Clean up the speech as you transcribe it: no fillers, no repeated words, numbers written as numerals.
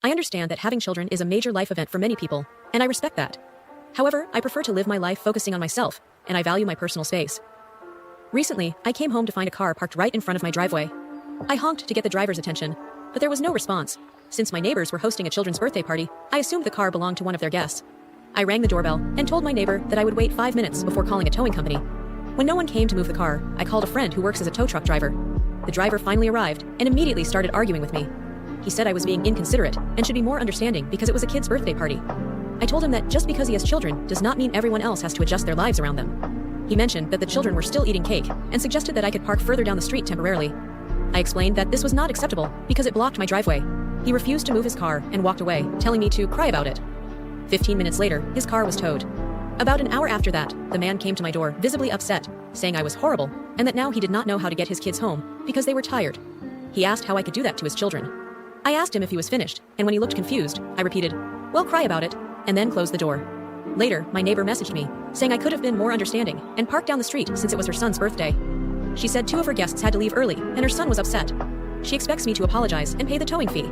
I understand that having children is a major life event for many people, and I respect that. However, I prefer to live my life focusing on myself, and I value my personal space. Recently, I came home to find a car parked right in front of my driveway. I honked to get the driver's attention, but there was no response. Since my neighbors were hosting a children's birthday party, I assumed the car belonged to one of their guests. I rang the doorbell and told my neighbor that I would wait 5 minutes before calling a towing company. When no one came to move the car, I called a friend who works as a tow truck driver. The driver finally arrived and immediately started arguing with me. He said I was being inconsiderate and should be more understanding because it was a kid's birthday party. I told him that just because he has children does not mean everyone else has to adjust their lives around them. He mentioned that the children were still eating cake and suggested that I could park further down the street temporarily. I explained that this was not acceptable because it blocked my driveway. He refused to move his car and walked away, telling me to cry about it. 15 minutes later, his car was towed. About an hour after that, the man came to my door, visibly upset, saying I was horrible and that now he did not know how to get his kids home because they were tired. He asked how I could do that to his children. I asked him if he was finished, and when he looked confused, I repeated, "Well, cry about it," and then closed the door. Later, my neighbor messaged me, saying I could have been more understanding and parked down the street since it was her son's birthday. She said 2 of her guests had to leave early, and her son was upset. She expects me to apologize and pay the towing fee.